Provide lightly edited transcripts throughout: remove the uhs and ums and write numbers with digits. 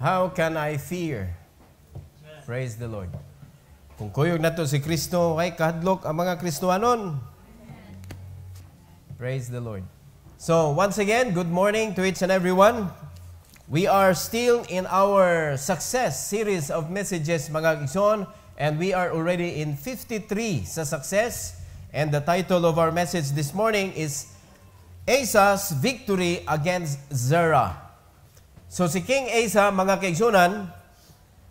How can I fear? Praise the Lord. Kung kuyog na to si Kristo, ay kahadlok ang mga Kristohanon. Praise the Lord. So, once again, good morning to each and everyone. We are still in our success series of messages, mga kigsoon, and we are already in 53 sa success. And the title of our message this morning is Asa's Victory Against Zerah. So si King Asa, mga kaigsunan,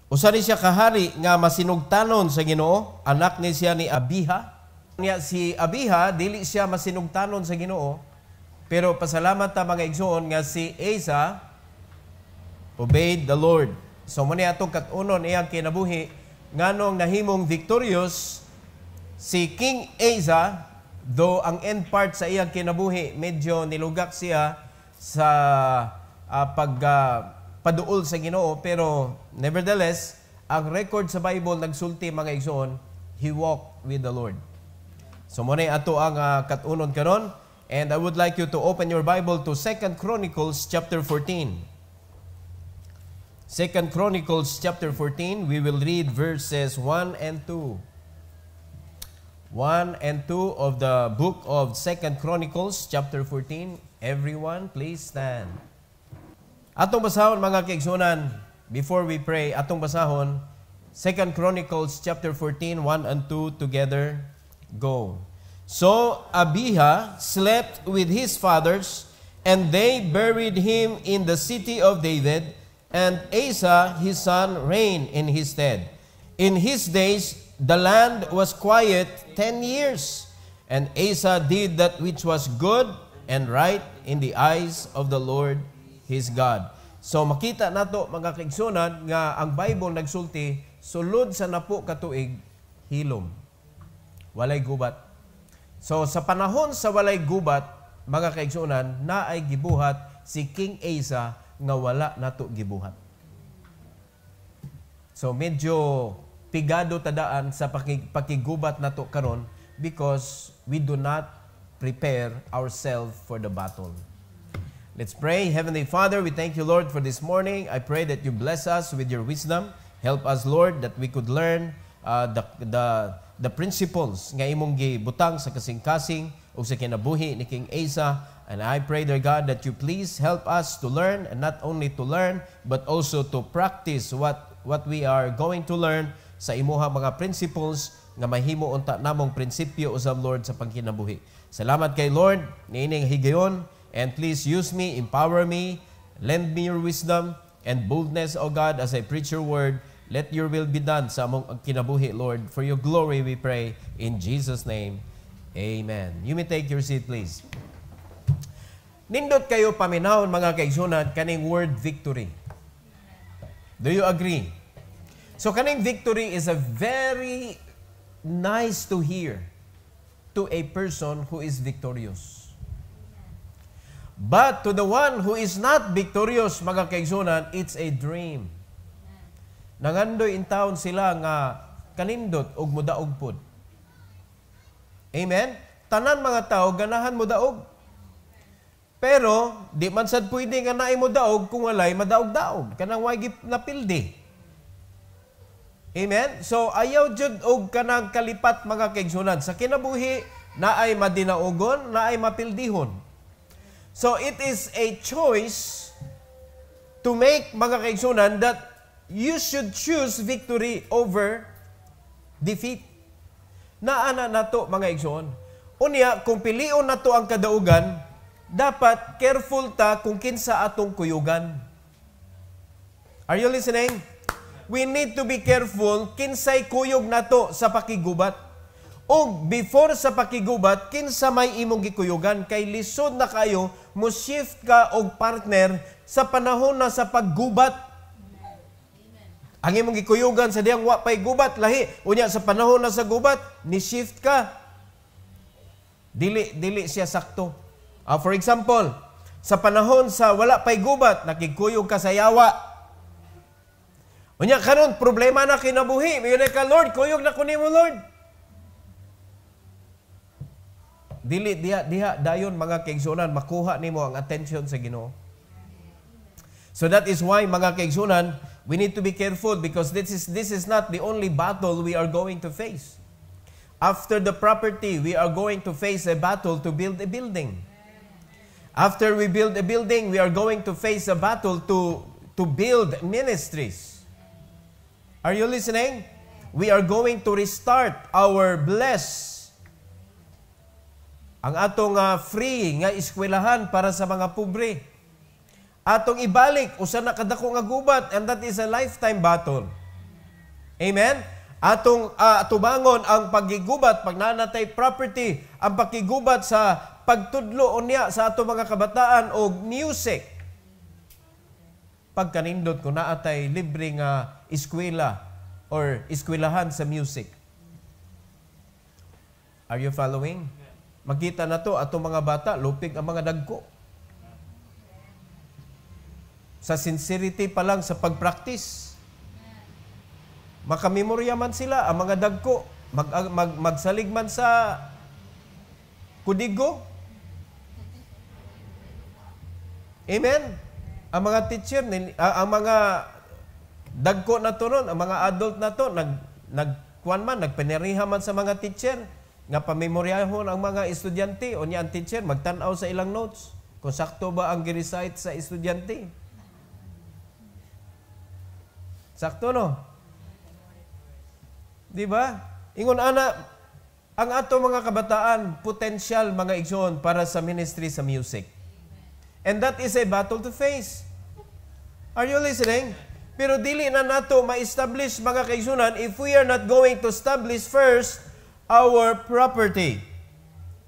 usa ni siya kahari nga masinugtanon sa Ginoo, anak ni siya ni Abiha. Si Abiha, dili siya masinugtanon sa Ginoo, pero pasalamat ta mga igsoon nga si Asa obeyed the Lord. So muna atong katunon iyang kinabuhi, nganong nahimong victorious si King Asa, though ang end part sa iyang kinabuhi, medyo nilugak siya sa paduol sa Ginoo, pero nevertheless, ang record sa Bible nagsulti mga igsoon, he walked with the Lord. So muna ato ang katunon karon, and I would like you to open your Bible to 2 Chronicles chapter 14. 2 Chronicles chapter 14, we will read verses 1 and 2. 1 and 2 of the book of 2 Chronicles chapter 14. Everyone, please stand. Atong basahon mga kaigsunan, before we pray, atong basahon 2 Chronicles chapter 14, 1 and 2 together. Go. So Abiha slept with his fathers, and they buried him in the city of David, and Asa his son reigned in his stead. In his days the land was quiet 10 years, and Asa did that which was good and right in the eyes of the Lord his God. So makita nato mga kaigsunan nga ang Bible nagsulti sulod sa napo ka tuig hilom. Walay gubat. So sa panahon sa walay gubat, mga kaigsunan, naay gibuhat si King Asa nga wala nato gibuhat. So medyo pigado tadaan sa pakigubat nato karon because we do not prepare ourselves for the battle. Let's pray. Heavenly Father, we thank you, Lord, for this morning. I pray that you bless us with your wisdom. Help us, Lord, that we could learn the principles nga imong gibutang sa kasing-kasing o sa kinabuhi ni King Asa. And I pray, dear God, that you please help us to learn, and not only to learn, but also to practice what we are going to learn sa imuha mga principles nga mahimo unta namong prinsipyo usab, Lord, sa pagkinabuhi. Salamat kay Lord, niining higayon, and please use me, empower me, lend me your wisdom and boldness, O God, as I preach your word. Let your will be done sa among kinabuhi, Lord. For your glory we pray in Jesus' name. Amen. You may take your seat, please. Nindot kayo paminahon mga kaigsunan kaning word victory. Do you agree? So kaning victory is a very nice to hear to a person who is victorious. But to the one who is not victorious, mga kaigsunan, it's a dream. Nangandoy in town sila nga kanindot og mudaog pod. Amen? Tanan mga tao, ganahan mo daog. Pero, di man sad pwede nga naay mo daog kung walay madaog-daog. Kanang wagi napildi. Amen? So, ayaw jud og kanang kalipat mga kaigsunan. Sa kinabuhi, naay madinaogon, naay mapildihon. So, it is a choice to make, mga kaigsunan, that you should choose victory over defeat. Naana nato mga igsoon. Unya, kung pilion nato ang kadaugan, dapat careful ta kung kinsa atong kuyugan. Are you listening? We need to be careful kinsay kuyog nato sa pakigubat. O before sa pakigubat, kinsa may imong gikuyugan, kay lisod na kayo, mo shift ka og partner sa panahon na sa paggubat. Ang imong gikuyugan sa diyang wa pay gubat, lahi. Unya sa panahon na sa gubat, ni shift ka. Dili siya sakto. For example, sa panahon sa wala pay gubat, nakigkuyog ka sa yawa. Unya karon problema na kinabuhi. Mayon ka, Lord, kuyog na kunin mo, Lord. Dili diha dayon mga kaigsunan makuha nimo ang attention sa Ginoo. So that is why, mga kaigsunan, we need to be careful because this is not the only battle we are going to face. After the property, we are going to face a battle to build a building. After we build a building, we are going to face a battle to build ministries. Are you listening? We are going to restart our ang atong free nga eskwelahan para sa mga pobre. Atong ibalik usa na kadako nga gubat, and that is a lifetime battle. Amen? Atong tubangon ang pagigubat pag nanatay property, ang pagigubat sa pagtudlo unya sa atong mga kabataan og music. Pagkanindot ko naatay libre nga eskwela or eskwelahan sa music. Are you following? Makita na to atong mga bata lupig ang mga dagko. Sa sincerity pa lang sa pagpractice. Makamemorya man sila ang mga dagko, magsalig man sa kudigo. Amen. Ang mga teacher, ang mga dagko na to ron, ang mga adult na to, nagpaneriha man sa mga teacher, nga pamemoryahon ang mga estudyante, o niya ang teacher, magtanaw sa ilang notes, kung sakto ba ang girecite sa estudyante. Sakto, no? Di ba? Ingon ana, ang ato mga kabataan, potential mga igsoon para sa ministry sa music. And that is a battle to face. Are you listening? Pero dili na nato ma-establish mga kaigsunan if we are not going to establish first our property.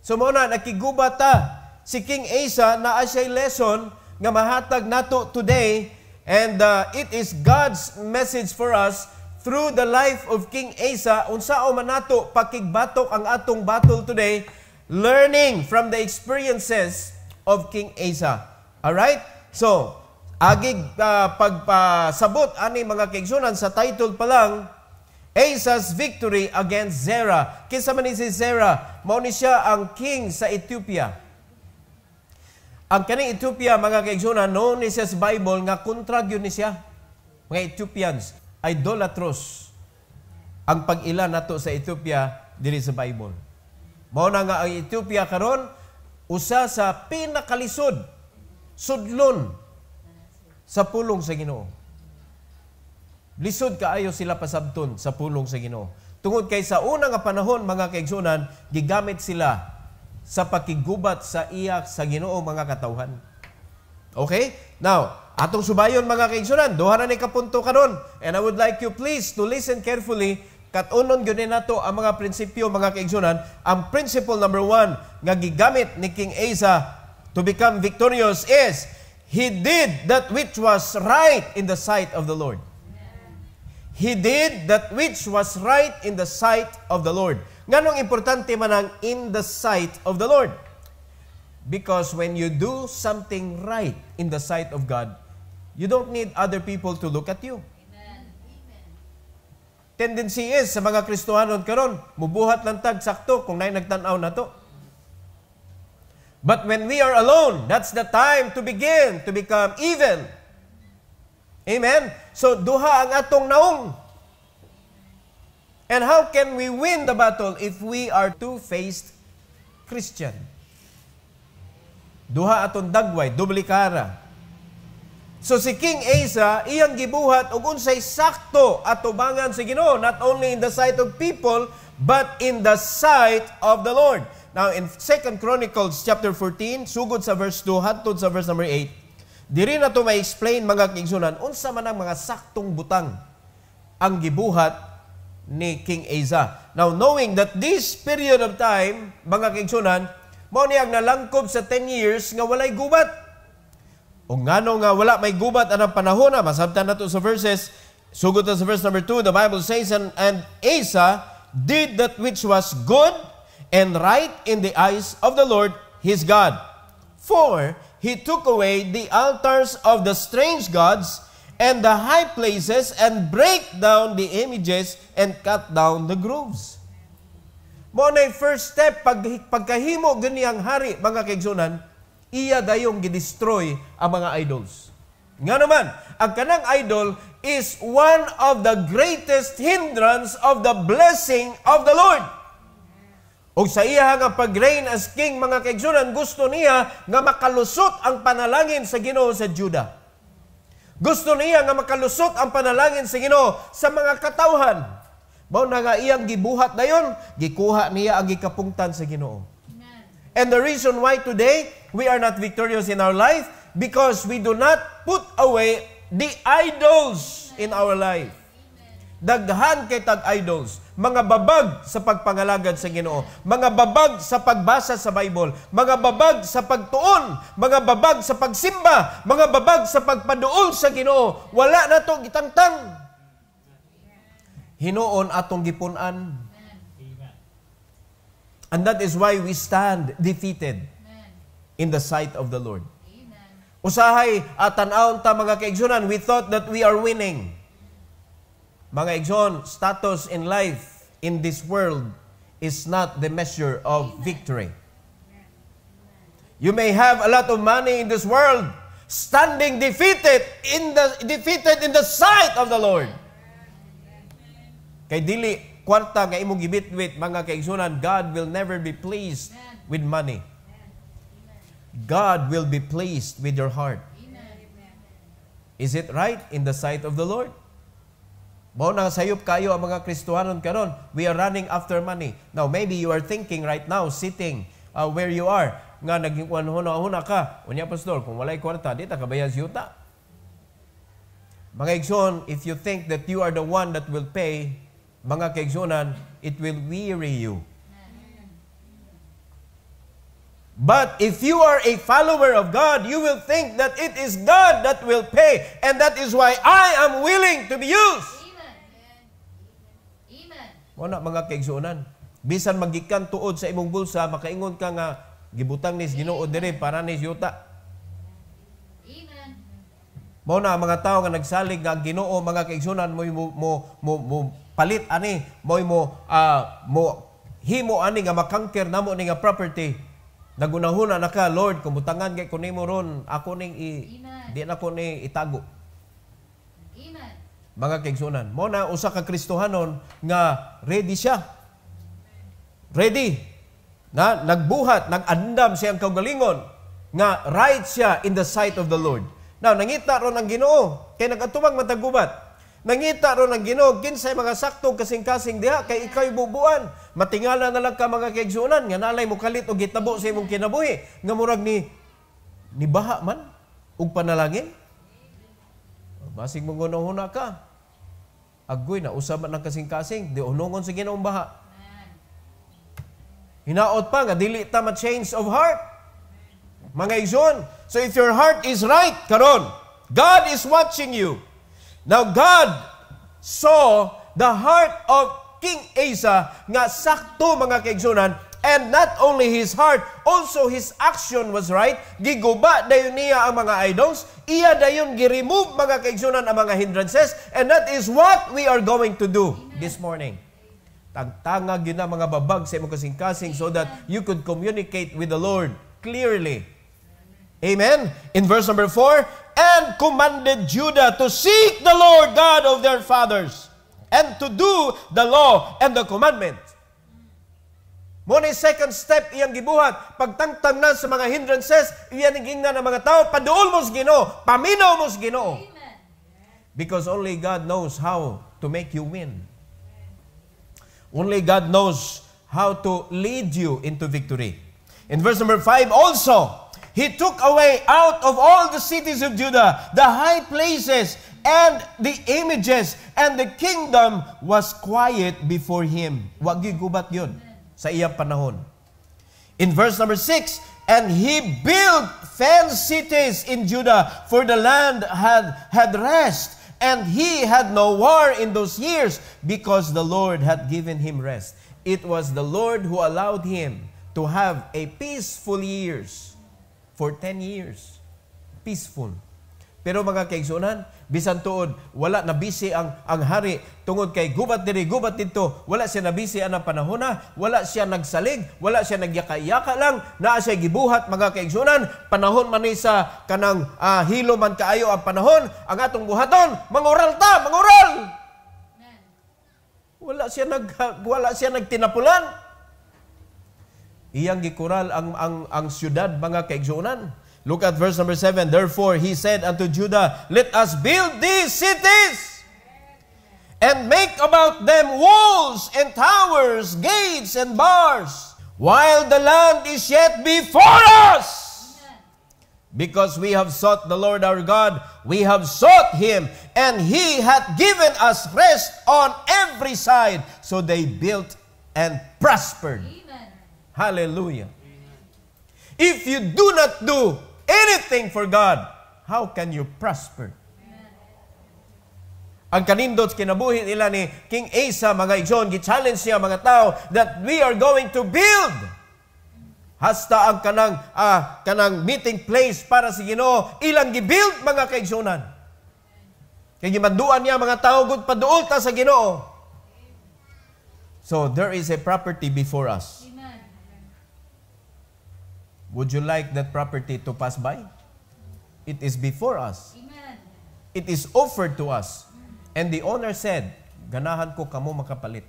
So muna, nakigubata si King Asa na asya lesson nga mahatag nato today, and it is God's message for us through the life of King Asa. Unsao man nato pakigbatok ang atong battle today, learning from the experiences of King Asa. Alright? So, agig pagpasabot ani mga kaigsunan sa title pa lang, Asa's victory against Zerah. Kinsa man ni si Zerah? Mao ni siya ang king sa Ethiopia. Ang kaning Ethiopia, mga kaigsunan, noon ni siya sa Bible nga kontra gyud ni siya. Mga Ethiopians, idolatrous ang pag-ila nato sa Ethiopia diri sa Bible. Mao na nga ang Ethiopia karon usa sa pinakalisod, sudlon sa pulong sa Ginoo. Lisod kaayo sila pasabton sa pulong sa Ginoo. Tungod kay sa una nga panahon, mga kaigsunan, gigamit sila sa pakigubat sa iyak sa Ginoo mga katawhan. Okay? Now, atong subayon mga kaigsunan, duha na ni kapunto karon. And I would like you please to listen carefully. Katunon gyud nato ang mga prinsipyo mga kaigsunan. Ang principle number 1 nga gigamit ni King Asa to become victorious is he did that which was right in the sight of the Lord. He did that which was right in the sight of the Lord. Nganong importante man ang in the sight of the Lord? Because when you do something right in the sight of God, you don't need other people to look at you. Amen. Tendency is sa mga Kristohanon karon, mubuhat lang tag sakto kung nay nagtan-aw na to. But when we are alone, that's the time to begin to become evil. Amen? So, duha ang atong naong. And how can we win the battle if we are two-faced Christian? Duha atong dagway, dublikara. So, si King Asa, iyang gibuhat og unsay sakto at tubangan sa Ginoo, not only in the sight of people, but in the sight of the Lord. Now, in 2 Chronicles chapter 14, sugod sa verse 2, hangtod sa verse number 8, diri na to may explain mga kaigsunan unsa man ang mga saktong butang ang gibuhat ni King Asa. Now knowing that this period of time, mga kaigsunan, mao niyang nalangkob sa 10 years nga walay gubat. O ngano nga wala may gubat anang panahon na masabtan nato sa verses. Sugod sa verse number 2, the Bible says, and Asa did that which was good and right in the eyes of the Lord his God. For he took away the altars of the strange gods and the high places and break down the images and cut down the groves. Mo na first step pagkahimo ganiyang hari mga kaigsunan, iya dayong gidestroy ang mga idols. Nga naman, ang kanang idol is one of the greatest hindrance of the blessing of the Lord. O sa iya nga pag-reign as king, mga kaigsunan, gusto niya nga makalusot ang panalangin sa Ginoo sa Juda. Gusto niya nga makalusot ang panalangin sa Ginoo sa mga katawhan. Mao na nga iyang gibuhat dayon, gikuha niya ang gikapungtan sa Ginoo. And the reason why today we are not victorious in our life, because we do not put away the idols in our life. Daghan kay tag-idols, mga babag sa pagpangalagad sa Ginoo, mga babag sa pagbasa sa Bible, mga babag sa pagtuon, mga babag sa pagsimba, mga babag sa pagpaduol sa Ginoo. Wala na to gitangtang. Hinuon atong gipunan. And that is why we stand defeated in the sight of the Lord. Usahay tan-awon ta mga kaigsunan, we thought that we are winning. Mga igsoon, status in life in this world is not the measure of victory. You may have a lot of money in this world, standing defeated in the sight of the Lord. Kay dili kwarta nga imong gibitbit, mga kaigsunan, God will never be pleased with money. God will be pleased with your heart. Is it right in the sight of the Lord? Mao na sayop kayo ang mga Kristohanon karon. We are running after money. Now, maybe you are thinking right now, sitting where you are, nga naging huna ka. Unya, pastor, kung walay kwarta, di ta kabayas yuta. Mga igsoon, if you think that you are the one that will pay, mga kaigsunan, it will weary you. But if you are a follower of God, you will think that it is God that will pay, and that is why I am willing to be used. Wala mga kaigsunan. Bisan magikan tuod sa imong bulsa, makaingon ka nga gibutang nis Ginoo diri para nis yuta. Amen. Mao na mga tao nga nagsalig nga Ginoo, mga kaigsunan, mo palit ani, mo himo ani nga makangker namo ni nga property. Nagunahuna na ka, Lord, kumutangan kay kunimo ron, ako ning di na ko ni itago. Amen. Mga kaigsunan, mo na usa ka Kristohanon nga ready siya. Ready. Na nagbuhat, nag-andam siyang kaugalingon nga right siya in the sight of the Lord. Now, nangita ron ang Ginoo kay nagatumang matagubat. Nangita ron ang Ginoo kinsay mga saktong kasing-kasing diha kay ikay bubuan. Matingala na lang ka, mga kaigsunan, nga nalay mo kalit og gitabo sa imong kinabuhi nga murag ni baha man ug panalangin. Basig mong gunahuna ka. Agoy na usab man ang kasing-kasing, di unongon sa Ginoong baha. Hinaot pa nga dili ta ma-change of heart. Mga igsoon, so if your heart is right karon, God is watching you. Now God saw the heart of King Asa nga sakto, mga kaigsunan, and not only his heart, also his action was right. Giguba dayon niya ang mga idols, iya dayon gi-remove, mga kaigsunan, ang mga hindrances, and that is what we are going to do this morning. Tagtangag yun na mga babag sa imong kasing-kasing so that you could communicate with the Lord clearly. Amen? In verse number 4, and commanded Judah to seek the Lord God of their fathers and to do the law and the commandment. Muna yung second step iyang gibuhat. Pagtangtang na sa mga hindrances, iyan na ng mga tao, paduol mo sa Ginoo, paminaw mo sa Ginoo. Because only God knows how to make you win. Only God knows how to lead you into victory. In verse number 5 also, He took away out of all the cities of Judah the high places and the images, and the kingdom was quiet before him. Wag gubat yun sa iyang panahon. In verse number 6, and he built fenced cities in Judah, for the land had rest, and he had no war in those years, because the Lord had given him rest. It was the Lord who allowed him to have a peaceful years. For 10 years. Peaceful. Pero mga kaigsunan, bisan tuod, wala na busy ang hari tungod kay gubat diri, gubat dito. Wala siya na busy ang panahona, wala siya nagsalig, wala siya nagyaka-yaka lang, naa siya gibuhat mga kaigsunan. Panahon man ni sa kanang hilo man kaayo ang panahon, ang atong buhaton, mangural ta, mangural. Wala siya nagtinapulan. Iyang gikural ang syudad mga kaigsunan. Look at verse number 7. Therefore, he said unto Judah, let us build these cities and make about them walls and towers, gates and bars, while the land is yet before us. Because we have sought the Lord our God, we have sought him, and he hath given us rest on every side. So they built and prospered. Amen. Hallelujah. Amen. If you do not do anything for God, how can you prosper? Amen. Ang kanindot kinabuhi nila ni King Asa, mga igsoon, gi-challenge niya mga tao that we are going to build. Hasta ang kanang meeting place para sa Ginoo, ilang gi-build mga kaigsunan. Kay gimanduan niya mga tao gud paduol ta sa Ginoo. So there is a property before us. Would you like that property to pass by? It is before us. Amen. It is offered to us. And the owner said, ganahan ko kamo makapalit.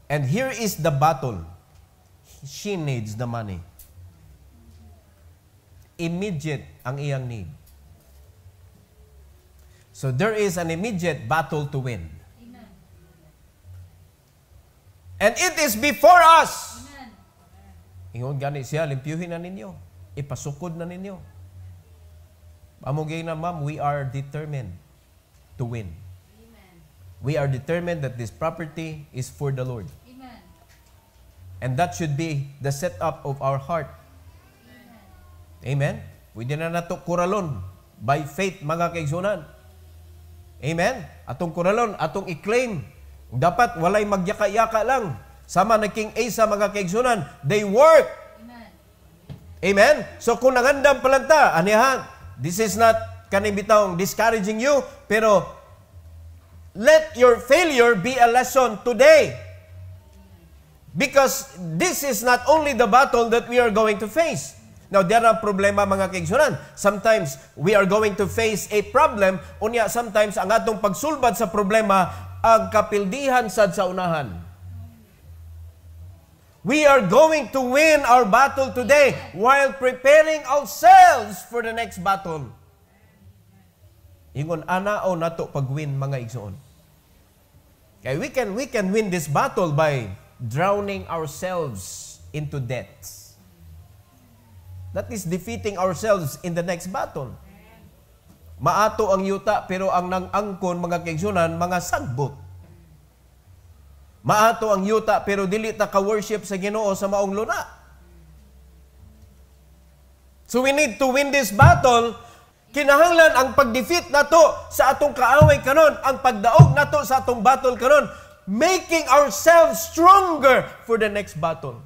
And here is the battle. She needs the money. Immediate ang iyang need. So there is an immediate battle to win. Amen. And it is before us. Ingon gani siya, limpyuhin na ninyo. Ipasukod na ninyo. Amugay na ma'am, we are determined to win. Amen. We are determined that this property is for the Lord. Amen. And that should be the setup of our heart. Amen. We di na nato kuralon by faith mga kaigsunan. Amen. Atong kuralon, atong i-claim. Dapat walay magyaka-yaka lang. Sama na King Asa mga kaigsunan, they work. Amen. Amen? So kung nangandam palanta, anihan, this is not kanibitang discouraging you, pero let your failure be a lesson today. Because this is not only the battle that we are going to face. Now, there are problema mga kaigsunan. Sometimes, we are going to face a problem, unya sometimes, ang atong pagsulbad sa problema, ang kapildihan sad sa unahan. We are going to win our battle today while preparing ourselves for the next battle. Ingon ana o nato pag-win mga igsoon. Okay, we can win this battle by drowning ourselves into debts. That is defeating ourselves in the next battle. Maato ang yuta pero ang nang-angkon mga kaigsunan mga sagbot. Maato ang yuta pero dili ta ka-worship sa Ginoo sa maong luna. So we need to win this battle. Kinahanglan ang pag-defeat nato sa atong kaaway karon, ang pagdaog nato sa atong battle karon, making ourselves stronger for the next battle.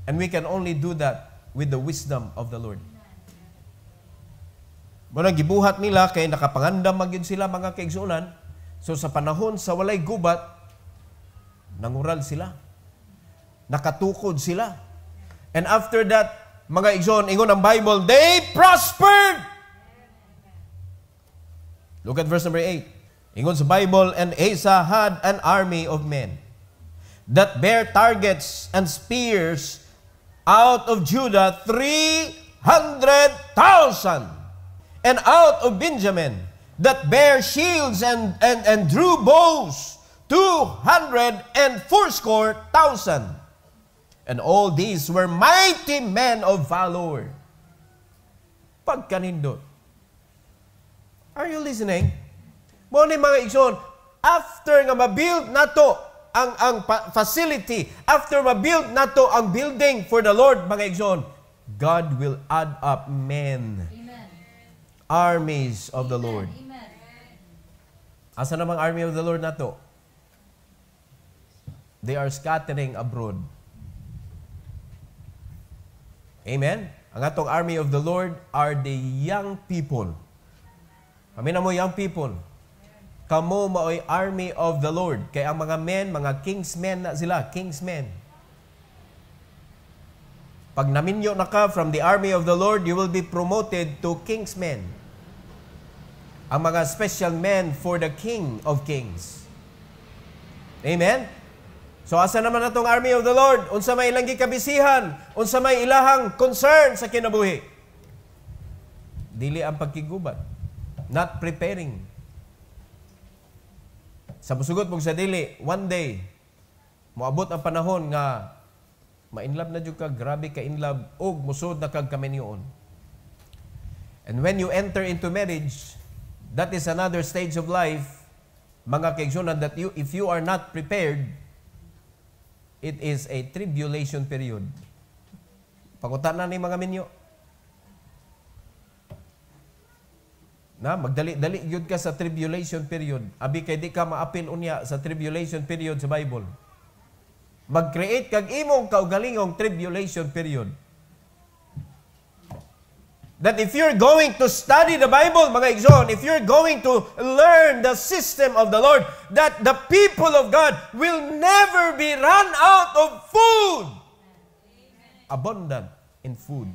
And we can only do that with the wisdom of the Lord. Muna gibuhat nila kay nakapangandam magyud sila mga kaigsunan. So sa panahon sa walay gubat, nangural sila. Nakatukod sila. And after that, mga igsoon, ingon ang Bible, they prospered! Look at verse number 8. Ingon sa Bible, and Asa had an army of men that bare targets and spears out of Judah 300,000, and out of Benjamin that bare shields and drew bows 280,000. And all these were mighty men of valor. Pagkanindot. Are you listening? Mo ni mga igsoon, after nga ma-build nato ang facility, after ma-build nato ang building for the Lord, mga igsoon, God will add up men. Amen. Armies of the Lord. Amen. Asa namang army of the Lord nato? They are scattering abroad. Amen? Ang atong army of the Lord are the young people. Kami na mo, young people. Kamo mao'y army of the Lord. Kaya ang mga men, mga kingsmen na sila, kingsmen. Pag naminyo na ka from the army of the Lord, you will be promoted to kingsmen. Ang mga special men for the King of Kings. Amen? So asa naman natong army of the Lord? Unsa may ilang gikabisihan? Unsa may ilahang concern sa kinabuhi? Dili ang pagkigubat. Not preparing. Sa musugot mong sa dili, one day, moabot ang panahon nga ma-inlove na jud ka, grabe ka inlove, og musod na kag kaminyoon. And when you enter into marriage, that is another stage of life, mga kaigsunan, that if you are not prepared, it is a tribulation period. Pangutanan ni mga minyo. Na magdali-dali gyud ka sa tribulation period. Abi kay di ka maapil unya sa tribulation period sa Bible. Mag-create kag imong kaugalingong tribulation period. That if you're going to study the Bible, mga igsoon, if you're going to learn the system of the Lord, that the people of God will never be run out of food. Abundant in food.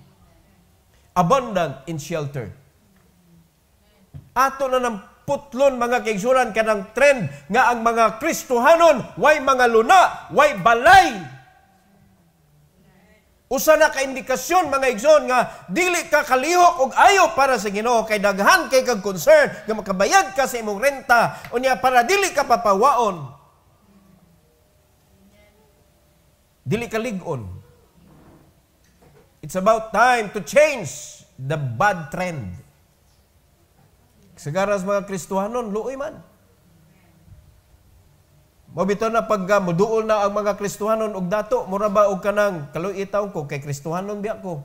Abundant in shelter. Ato na ng putlon mga kaigsuran kanang trend nga ang mga Kristohanon way mga luna, way balay. Usa na ka indikasyon mga igsoon nga dili ka kalihok og ayo para sa Ginoo kay daghan kay kag concern nga makabayad ka sa imong renta unya para dili ka papawaon. Dili ka lig-on. It's about time to change the bad trend. Sagaras mga Kristohanon, luoy man. Mabito na pag muduol na ang mga Kristohanon og dato, mura ba og kanang kaluy itaw ko kay Kristohanon biya ko.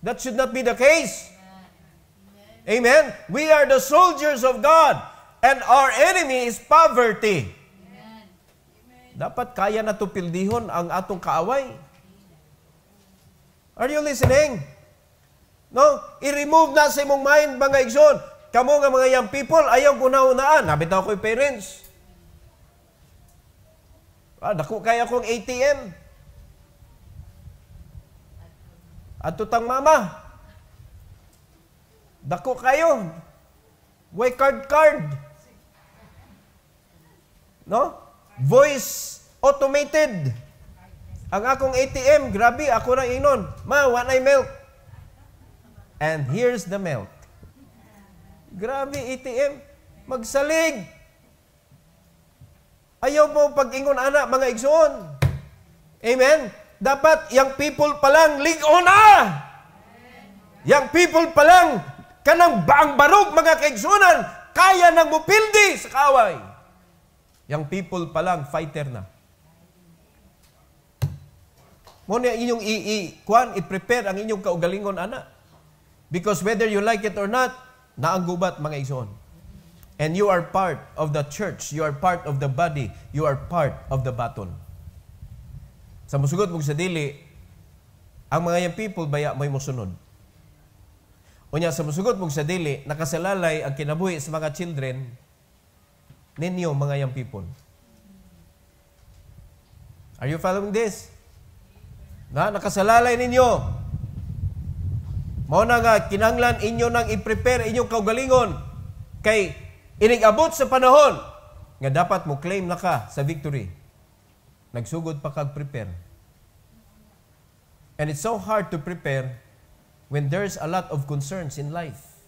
That should not be the case. Amen. We are the soldiers of God and our enemy is poverty. Dapat kaya na tupildihon ang atong kaaway. Are you listening? No? I-remove na sa imong mind, mga igsoon. Kamo nga mga young people, ayaw una-unaan. Nabitaw ko'y parents. Dako kaya kong ATM. At tutang mama. Dako kayo. Way card. No? Voice automated. Ang akong ATM, grabe, ako na inon. Ma, wanay milk. And here's the milk. Grabe, ATM. Magsalig. Ayaw mo pag-ingon anak, mga igsoon. Amen? Dapat, young people pa lang, lig-on na! Young people pa lang, kanang baang barog, mga kaigsunan, kaya nang mupildi sa kaway. Young people pa lang, fighter na. Muna inyong i-prepare ang inyong kaugalingon, anak. Because whether you like it or not, naanggubat mga igsoon. And you are part of the church. You are part of the body. You are part of the baton. Sa musugot mong sa dili, ang mga young people baya mo'y musunod. Unya sa musugot mong sa dili, nakasalalay ang kinabuhi sa mga children ninyo, mga young people. Are you following this? Nakasalalay ninyo. Mao na nga, kinanglan inyo nang i-prepare inyong kaugalingon kay inig-abot sa panahon nga dapat mo claim na ka sa victory. Nagsugod pa kag-prepare. And it's so hard to prepare when there's a lot of concerns in life.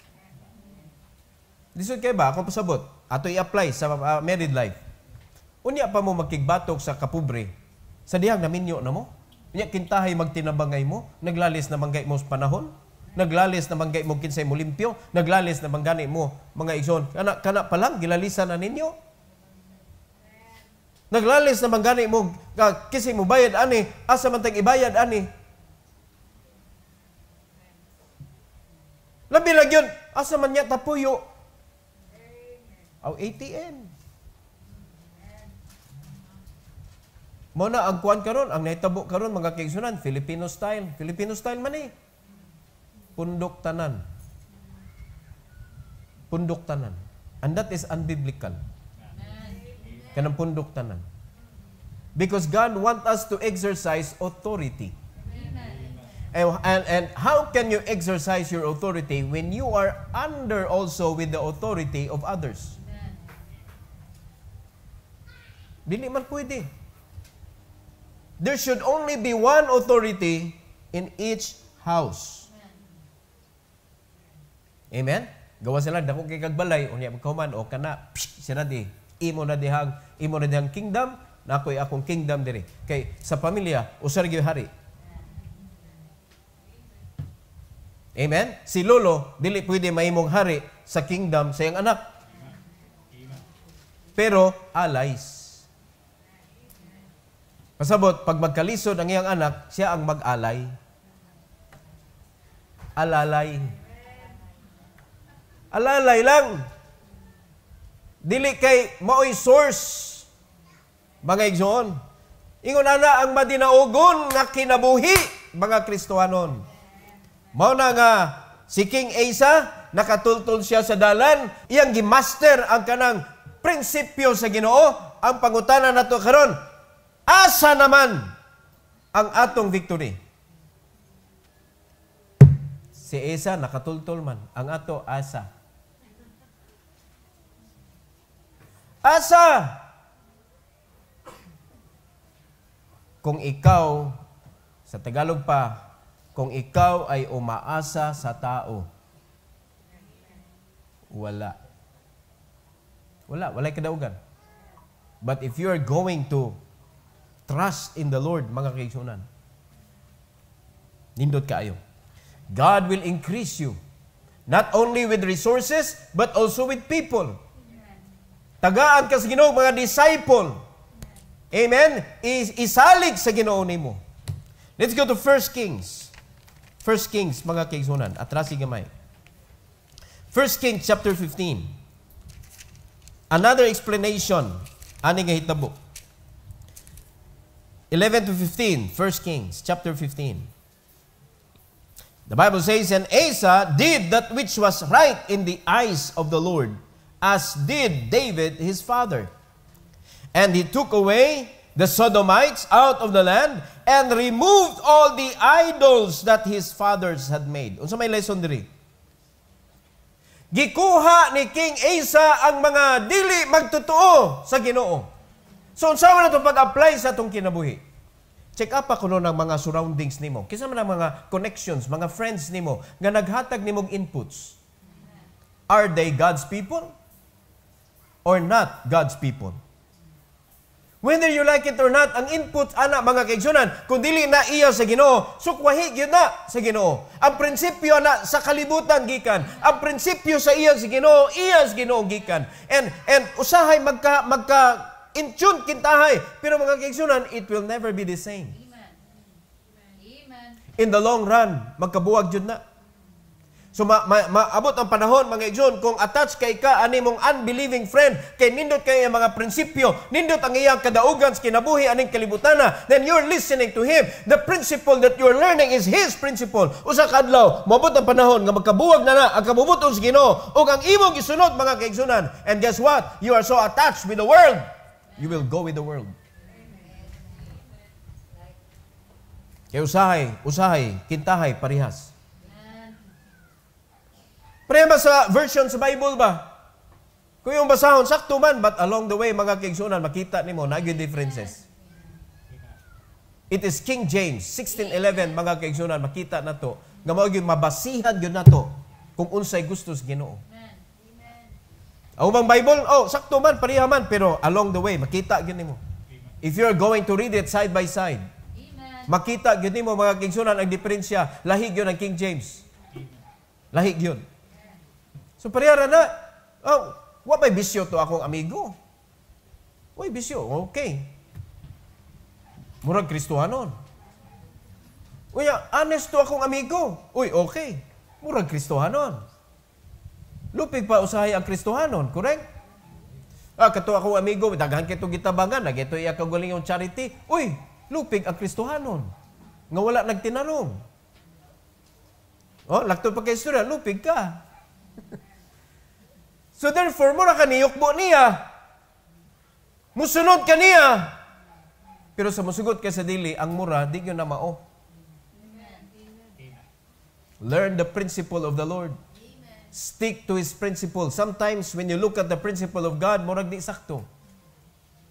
Lisod kay ba? Akong pasabot. Ato i-apply sa married life. Unya pa mo magkigbatok sa kapobre. Sa dihang naminyo na mo. Unya kintahay magtinabangay mo. Naglalis na manggay mo sa panahon. Naglalis na manggay mo kinsay mo limpyo. Naglalis na manggani mo mga igsoon. Kana pa lang, gilalisan na ninyo. Naglalis na manggani mo, kisay mo bayad ani, asa man tag ibayad ani. Labi lang yun, asa man niya tapuyo. Aw ATM. Mo na ang kuan karon, ang nahitabo karon mga kaigsunan, Filipino style. Filipino style man eh. Pundok tanan. Pundok tanan. And that is unbiblical. Kanang pundok tanan. Because God wants us to exercise authority. And how can you exercise your authority when you are under also with the authority of others? Dili man pwede. There should only be one authority in each house. Amen? Gawa sila, dako kay kagbalay, unya magkauman, o kana, sila di, imo na dihang kingdom, na ako'y akong kingdom diri. Kay sa pamilya, usar gyud hari. Amen? Si lolo, dili pwede mahimong hari sa kingdom sa iyang anak. Pero, alays. Pasabot, pag magkalisod ang iyang anak, siya ang mag-alay. Alalay. Alalay lang. Dili kay maoy source. Mga igsoon. Ingon ana ang madinaugon nga kinabuhi, mga Kristohanon. Mao na nga si King Asa, nakatultol siya sa dalan, iyang gimaster ang kanang prinsipyo sa Ginoo. Ang pangutana nato karon, asa naman ang atong victory? Si Asa nakatultol man, ang ato asa. Asa! Kung ikaw, sa Tagalog pa, kung ikaw ay umaasa sa tao, wala. Wala'y kadaugan. But if you are going to trust in the Lord, mga kaigsunan, nindot kaayo. God will increase you, not only with resources, but also with people. Tagaan ka sa Ginoo, mga disciple. Amen? Isalig sa Ginoo nimo. Let's go to 1 Kings. 1 Kings, mga kaigsunan. Atrasi gamay. 1 Kings chapter 15. Another explanation. Ani nga hitabo. 11 to 15. 1 Kings chapter 15. The Bible says, and Asa did that which was right in the eyes of the Lord, as did David his father. And he took away the Sodomites out of the land and removed all the idols that his fathers had made. Unsa may lesson diri? Gikuha ni King Asa ang mga dili magtotoo sa Ginoo. So unsa man ato pag-apply sa atong kinabuhi? Check up ako ng mga surroundings nimo. Kinsa man ang mga connections, mga friends nimo nga naghatag nimong inputs. Are they God's people or not God's people? Whether you like it or not, ang input ana mga kaigsunan, kung dili na iya sa Ginoo, sukwahi gyud na sa Ginoo. Ang prinsipyo na sa kalibutan gikan, ang prinsipyo sa iya sa Ginoo, iya sa Ginoo gikan. And usahay magka in tune kintahay, pero mga kaigsunan, it will never be the same. Amen. In the long run, magkabuwag jud na. So maabot ang panahon, mga igsoon, kung attach kay ka ani mong unbelieving friend, kay nindot kay ang mga prinsipyo, nindot ang iyang kadaugan sa kinabuhi aning kalibutana, then you're listening to him. The principle that you're learning is his principle. Usa ka adlaw, maabot ang panahon nga magkabuwag na ang kabubuton sa Ginoo ug ang imong gisunod, mga kaigsunan. And guess what? You are so attached with the world. You will go with the world. Kaya usahay, kintahay, parihas. Pareha ba sa version sa Bible ba? Kung yung basahon, sakto man, but along the way, mga kaigsunan, makita nimo na yung differences. It is King James, 1611, mga kaigsunan, makita na to, nga mabasihan yun na to, kung unsay gusto sa Ginoo. Ang ubang Bible, sakto man, pareha man, pero along the way, makita yun nimo. If you're going to read it side by side, makita yun nimo, mga kaigsunan, ang diferensya, lahig yun ang King James. Lahig yun. So pareha na, wa may bisyo to akong amigo. Way bisyo, okay. Murag Kristohanon. Uya, honest to akong amigo. Uy, okay. Murag Kristohanon. Lupig pa usahay ang Kristohanon, correct? Kato ako amigo, daghan kay itong gitabangan, nagito iya kagaling yung charity. Uy, lupig ang Kristohanon. Nga wala nagtinarong. Laktod pa kay istorya, lupig ka. So therefore, mura ka niyukbo niya. Musunod ka niya. Pero sa musugot ka sa dili, ang mura, di yun na mao. Learn the principle of the Lord. Stick to His principle. Sometimes when you look at the principle of God, murag di sakto.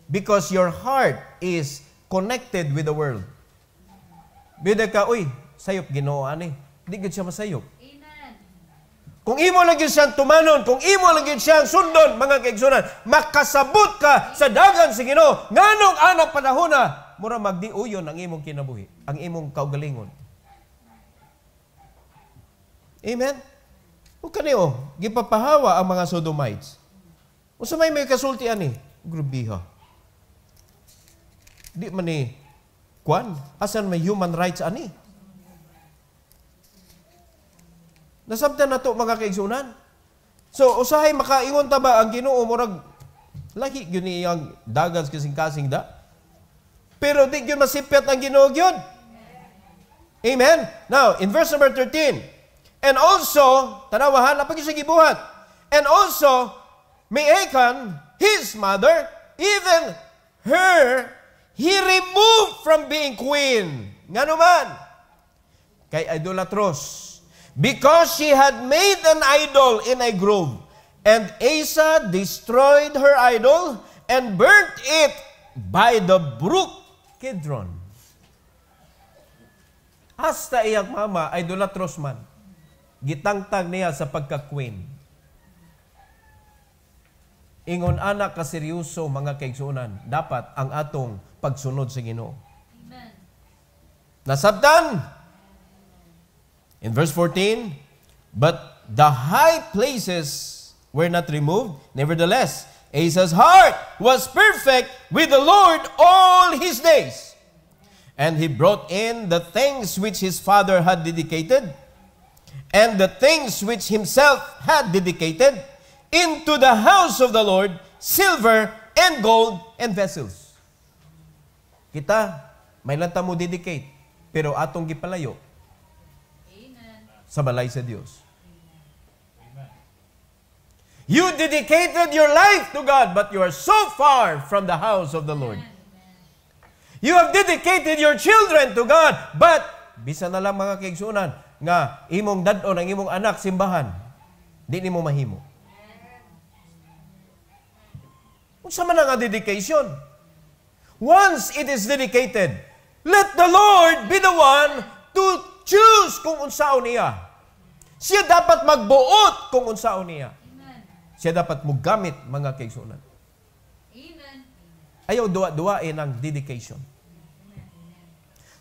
Because your heart is connected with the world. Bida ka, uy, sayop Ginoo ani. Di gid siya masayop. Kung imo lang yun siyang tumanon, kung imo lang yun siyang sundon, mga kaigsunan, makasabot ka sa dagan sa Ginoo. Nganong anak panahon na, mura magdiuyon ang imong kinabuhi, ang imong kaugalingon. Amen? O kaniyo, gipapahawa ang mga sodomites. O sa may kasulti ani, grubiha. Di man ni, kwan, asan may human rights ani? Nasabtan na to mga kaigsunan. So, usahay makaingon ta ba ang Ginoo murag lahi gyud niyang dagan kasing-kasing da. Pero di gyud masipyat ang Ginoo gyud. Amen. Now, in verse number 13, and also, tanawahan, napag siya gibuhat. And also, Meachan, his mother, even her, he removed from being queen. Nga naman, kay idolatros. Because she had made an idol in a grove. And Asa destroyed her idol and burnt it by the brook Kidron. Hasta iyang mama, idolatros man. Gitangtang niya sa pagka-queen. Ingon anak kaseryoso mga kaigsunan, dapat ang atong pagsunod sa Ginoo. Amen. Nasabtan? In verse 14, but the high places were not removed. Nevertheless, Asa's heart was perfect with the Lord all his days. And he brought in the things which his father had dedicated, and the things which himself had dedicated, into the house of the Lord, silver and gold and vessels. Kita, may lanta mo dedicate, pero atong gipalayo sa balay sa Dios. You dedicated your life to God, but you are so far from the house of the Lord. You have dedicated your children to God, but bisa na lang mga kaigsunan nga imong dad-on ang imong anak simbahan, di nimo mahimo. Unsa man ang dedication? Once it is dedicated, let the Lord be the one to choose kung unsaon niya. Siya dapat magbuot kung unsaon niya. Amen. Siya dapat mugamit mga kaigsunan. Amen. Ayaw duwa-duwain ang dedication.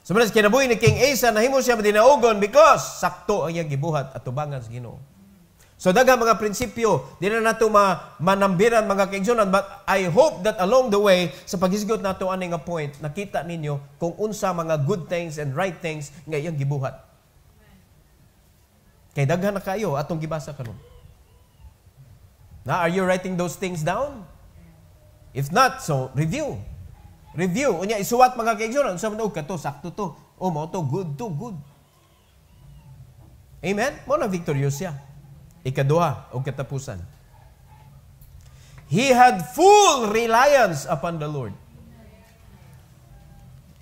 So, manas kinabuhi ni King Asa, nahimo siya madinaugon because sakto ang iyang gibuhat at tubangan sa Ginoo. So, daghang mga prinsipyo, di na nato manambiran mga kaigsunan, but I hope that along the way, sa paghisgot nato ani nga point, nakita ninyo kung unsa mga good things and right things nga iyang gibuhat. Kay daghan na kayo atong gibasa karon. Now, are you writing those things down? If not, so review. Review. Unya isuwat mga kaigsunan, unsa man kato sakto to. O mo to good. Amen. Mo na victorious siya. Ikaduha o katapusan. He had full reliance upon the Lord.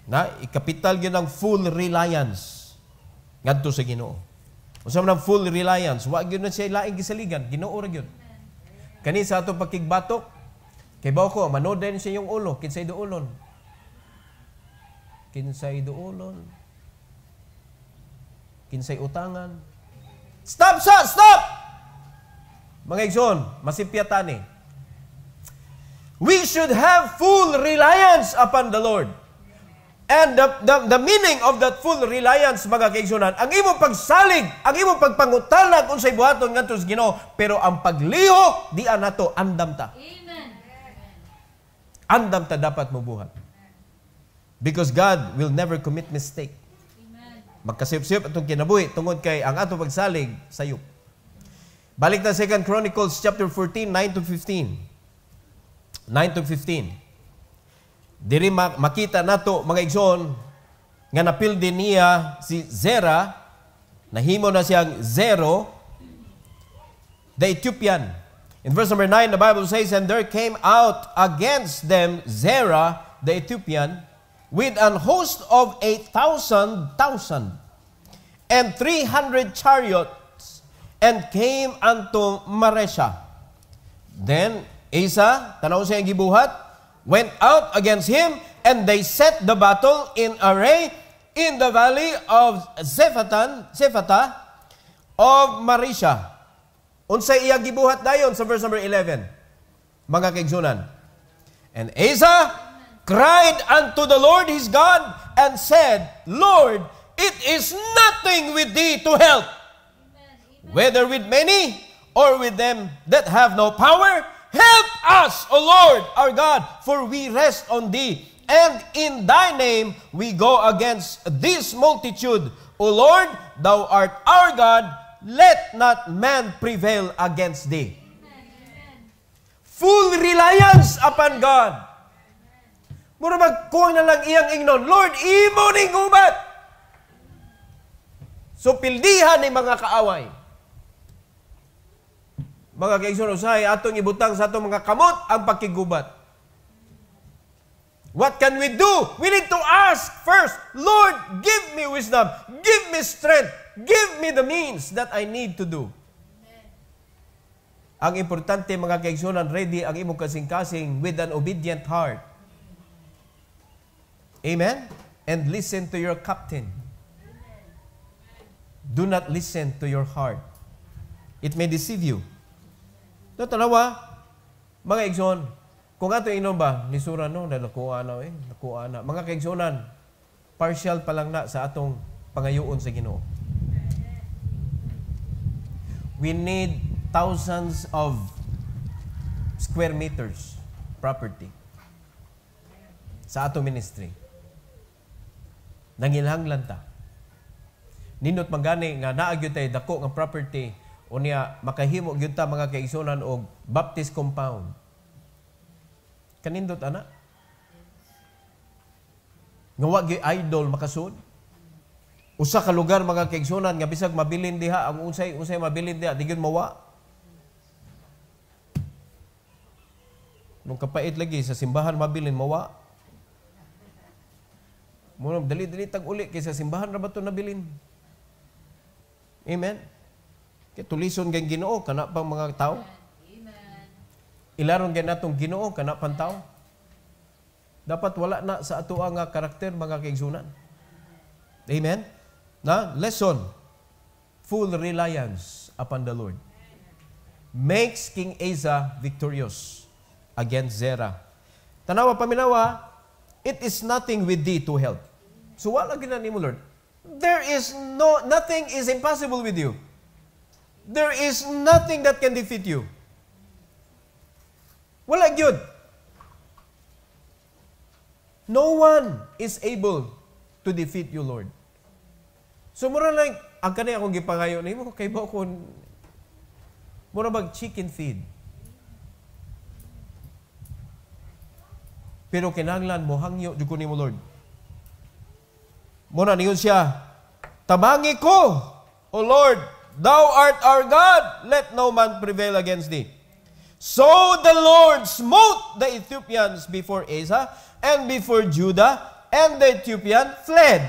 Na ikapital gyud ang full reliance ngadto sa Ginoo. Unsa man ang full reliance, wa gyud na siya laing gisaligan, Ginoo ra gyud. Kani sa atong pakigbatok, kay bawo ko manod din siya yung ulo, kinsay duolon. Kinsay duolon. Kinsay utangan. Stop! Mga igsoon, masipyatan eh. We should have full reliance upon the Lord. And the meaning of that full reliance, mga kaigsunan, ang imong pagsalig, ang imong pagpangutanag unsay buhaton ngadto sa Ginoo, pero ang pagliho di nato andam ta. Amen. Andam ta dapat mobuhat. Because God will never commit mistake. Amen. Magkasip-sip atong kinabuhi tungod kay ang atong pagsalig sayop. Balik na 2 Chronicles chapter 14, 9 to 15. 9 to 15. Diri makita nato mga igsoon nga napildi niya si Zerah, nahimo na siyang Zero, the Ethiopian. In verse number 9, the Bible says, "And there came out against them Zerah, the Ethiopian, with an host of 1,000,000 and 300 chariots, and came unto Maresha. Then Asa, tanaw siya ang gibuhat, went out against him, and they set the battle in array in the valley of Sephatah of Maresha." Unsay iyang gibuhat dayon sa verse number 11. Mga kaigsunan. "And Asa cried unto the Lord his God, and said, Lord, it is nothing with thee to help, whether with many or with them that have no power. Help us, O Lord our God, for we rest on thee, and in thy name we go against this multitude. O Lord, thou art our God, let not man prevail against thee." Full reliance upon God. Mura magkuha na lang iyang ingnon, Lord, imo ning gubat. So pildihan ni mga kaaway. Mga kaigsoon, usahay atong ibutang sa atong mga kamot ang pagkigubat. What can we do? We need to ask first, Lord, give me wisdom, give me strength, give me the means that I need to do. Ang importante mga kaigsunan, ready ang imong kasing-kasing with an obedient heart. Amen? And listen to your captain. Do not listen to your heart. It may deceive you. No, tanawa, mga igsoon, kung ato inom ba, lisura no, nakuha na. Mga kaigsunan, partial pa lang na sa atong pangayoon sa Ginoo. We need thousands of square meters property sa atong ministry. Nangilhanglan ta. Nindot magani nga naagyo tay dako nga property o niya makahimo gyud ta mga kaigsunan og Baptist compound. Kanindot ana. Nga wa gyud idol makasud. Usa ka lugar mga kaigsunan nga bisag mabilin diha ang unsay mabilin diha di gyud mawa. Nung kapait lagi sa simbahan mabilin mawa. Muna dali-dali tag uli kaysa simbahan ra ba to nabilin. Amen. Kay tulison gang Ginoo kana pang mga tao. Amen. Ilaron gyud natong Ginoo kana pang tao. Dapat wala na sa atoa nga karakter mga kaigsunan. Amen. Na lesson, full reliance upon the Lord makes King Asa victorious against Zerah. Tanawa paminawa, it is nothing with thee to help. So wala ginani mo, Lord. Nothing is impossible with you. There is nothing that can defeat you. Wala gyud. No one is able to defeat you, Lord. So mura lang ang kanay akong gipangayo nimo kay ba ko mura bag chicken feed. Pero kinahanglan mo hangyo jud ko nimo, Lord. Muna niyon siya, tabangi ko, O Lord, thou art our God, let no man prevail against thee. So the Lord smote the Ethiopians before Asa and before Judah, and the Ethiopian fled.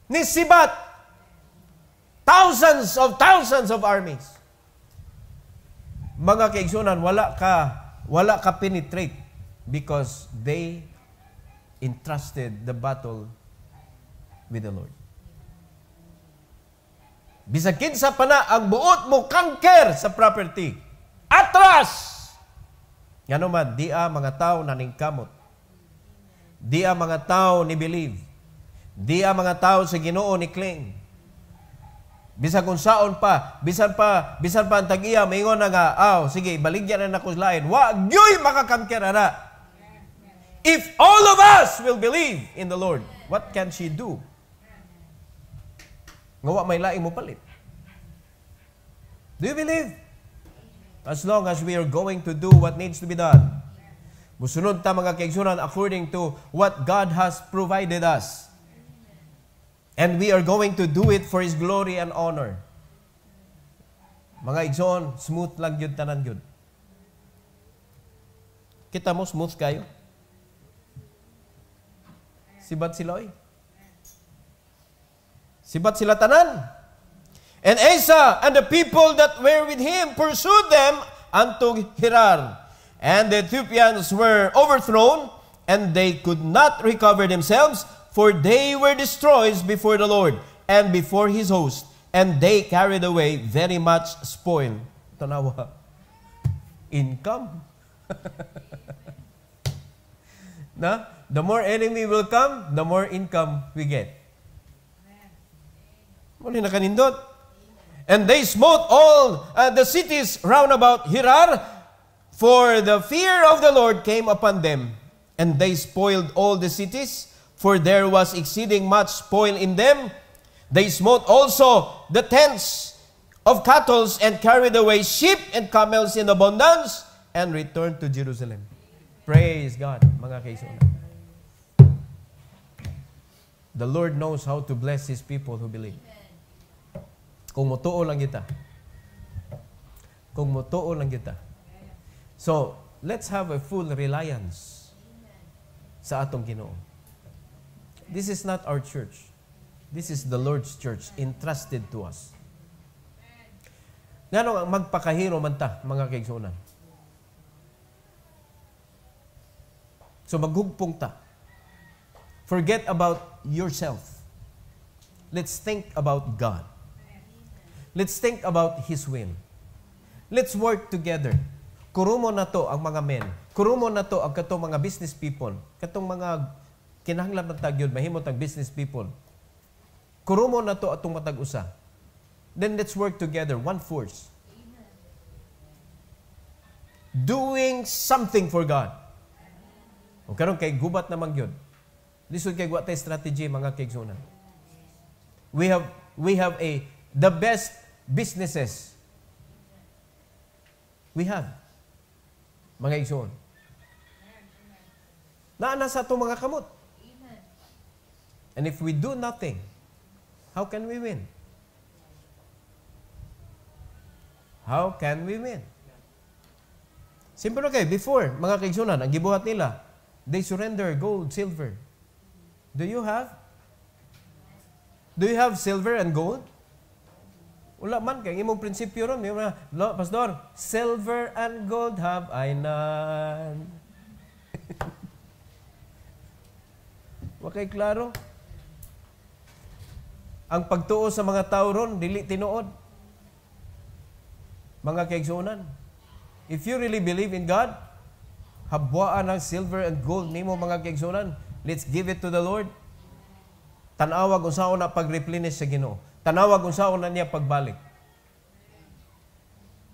Nisibat, thousands of armies. Mga kaigsunan, wala ka penetrate because they entrusted the battle with the Lord. Bisag kinsa pa na ang buot mo kanker sa property. Atras! Ngano man, di mga tao naningkamot. Di mga tao ni believe. Di mga tao sa Ginoo ni cling. Bisan kung saon pa, bisan pa ang tag-iya, maingon na nga, sige, baligyan na nako lain. Wa gyoy makakangker ana. If all of us will believe in the Lord, what can she do? Nga wa may laing mo palit. Do you believe? As long as we are going to do what needs to be done. Musunod ta mga kaigsunan according to what God has provided us. And we are going to do it for His glory and honor. Mga igsoon, smooth lang yun, tanan yun. Kita mo, smooth kayo? Sibat sila, oy. Sibat sila tanan. And Asa and the people that were with him pursued them unto Hirar. And the Ethiopians were overthrown, and they could not recover themselves, for they were destroyed before the Lord and before His host, and they carried away very much spoil. Tanawa. Income. Na? The more enemy will come, the more income we get. Muli na kanindot. And they smote all the cities round about Hirar, for the fear of the Lord came upon them, and they spoiled all the cities, for there was exceeding much spoil in them. They smote also the tents of cattle, and carried away sheep and camels in abundance, and returned to Jerusalem. Praise God, mga kaigsunan. The Lord knows how to bless His people who believe. Kung mutuo lang kita. Kung mutuo lang kita. So, let's have a full reliance sa atong Ginoo. This is not our church. This is the Lord's church entrusted to us. Ngano ang magpakahiro man ta, mga kaigsunan? So, maghugpong ta. Forget about yourself. Let's think about God. Let's think about His will. Let's work together. Kurumo na to ang mga men. Kurumo na to ang katong mga business people. Katong mga kinahanglan ng tagyod, mahimot ang business people. Kurumo na to atong matag-usa. Then let's work together, one force. Doing something for God. O karon kay gubat naman yun. Lisod kay guwat strategy, mga kaigsunan. We have the best businesses. We have. Mga igsoon. Naana sa itong mga kamot. And if we do nothing, how can we win? How can we win? Simple okay, before, mga kaigsunan, ang gibuhat nila, they surrender gold, silver. Do you have? Do you have silver and gold? Wala man, kaya imong prinsipyo ron. No, Pastor, silver and gold have I none. Okay, klaro. Ang pagtuo sa mga tao ron, dili tinuod. Mga kaigsunan, if you really believe in God, habwaan ng silver and gold nimo, mga kaigsunan, let's give it to the Lord. Tanawag kung saan na pag-replenish sa Ginoo. Tanawag kung saan na niya pagbalik.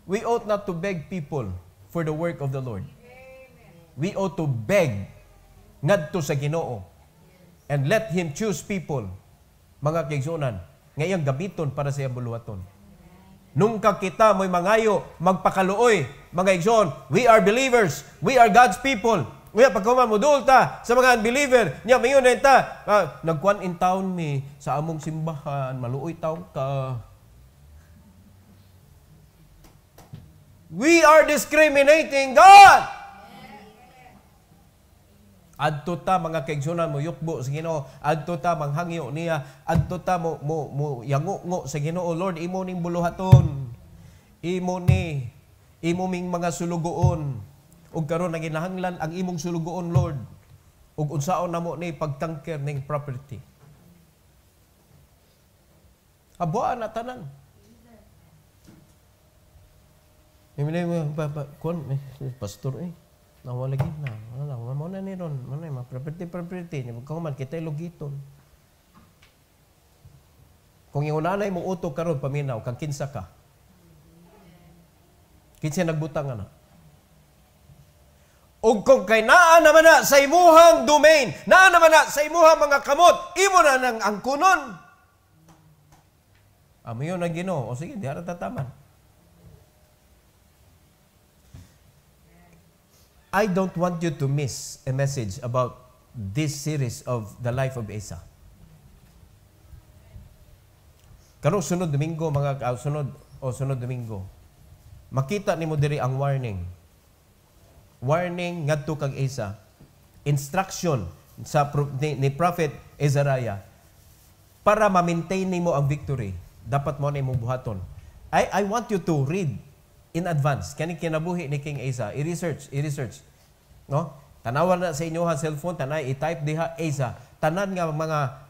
We ought not to beg people for the work of the Lord. We ought to beg ngadto sa Ginoo and let Him choose people, mga kaigsunan, ngayong gamiton para sa iyang buluhaton. Nung kita mo'y mangayo, magpakaluoy, mga igsoon, we are believers, we are God's people. Uya, pagkuman mo ta sa mga unbeliever, niya, mayon na ta, nagkuhan in town mi, sa among simbahan, maluoy taong ka. We are discriminating God! Adto ta, mga kaigsunan mo, yukbo sa Ginoo, adto ta, manghangyo niya, adto ta, mo yango sa Ginoo, Lord, imo ning buluhaton, imo ming mga sulugoon, ug karon naginahanglan ang imong sulugoon, Lord, ug unsaon namo ni pagtangker ning property. Abuan na tanan. Mimilay mo, pastor nawa lagi na. Mo na ni ron, mga property ni magkahuman kita logiton. Kung yung nanay mo utok karon paminaw kang kinsa ka. Kinsa nagbutang ana. O kung kay naa naman na sa imuhang domain, naa naman na sa imuhang mga kamot, imo na nang angkunon. Amo yun ang Ginoo. O sige, di harap tataman. I don't want you to miss a message about this series of the life of Asa. Karong sunod Domingo, sunod Domingo, makita nimo diri ang warning. Warning ngadto kag Asa. Instruction ni Prophet Azariah para ma-maintain nimo ang victory. Dapat mo na imong buhaton. I want you to read in advance. Kani kinabuhi ni King Asa. I-research. No? Tanawan na sa inyo ha cellphone, tanay i-type diha Asa. Tanan nga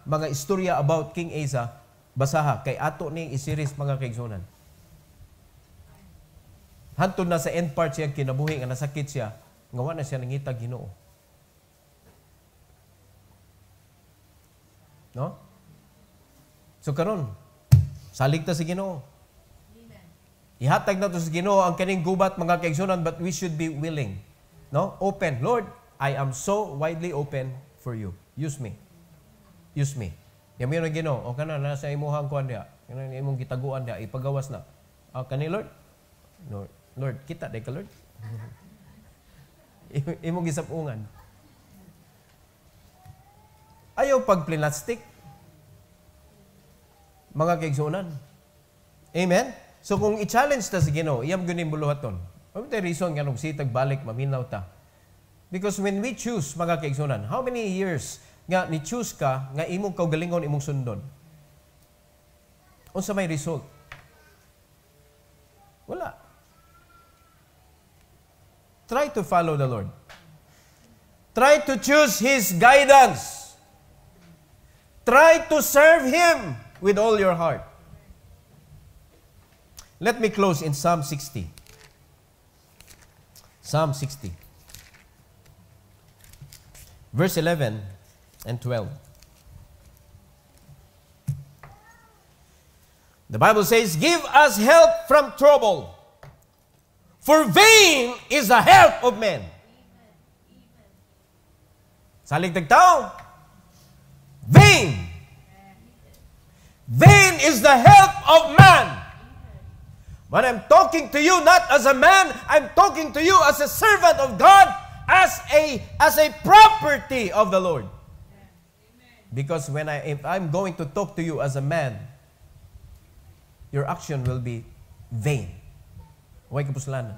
mga istorya about King Asa, basaha kay ato ning i-series mga kaigsunan. Hantod na sa end part siya kinabuhi nga nasakit siya, nga wa na siya nangitag Ginoo. No? So karon, salig ta sa Ginoo. Ihatag na to sa Ginoo ang kaning gubat mga kaigsunan, but we should be willing. No? Open. Lord, I am so widely open for you. Use me. Use me. Yamin na Ginoo, o kana nasa imuhang kuan dia. Kana imong gitaguan dia, ipagawas na. Kani Lord? Lord, kita day ka Lord. Imong gisapungan. Ayaw pagplinastik. Mga kaigsunan. Amen? So kung i-challenge ta si Ginoo, iyam gyud ning buluhaton. Ano the reason nga nung sitag balik maminaw ta? Because when we choose mga kaigsunan, how many years nga ni choose ka nga imong kaugalingon imong sundon? Unsa may result? Wala. Try to follow the Lord. Try to choose His guidance. Try to serve Him with all your heart. Let me close in Psalm 60. Psalm 60. Verse 11 and 12. The Bible says, "Give us help from trouble, for vain is the help of men." Salig tagtao, vain. Vain is the help of man. But I'm talking to you not as a man, I'm talking to you as a servant of God, as a property of the Lord. Because if I'm going to talk to you as a man, your action will be vain. Huwag kapuslanan.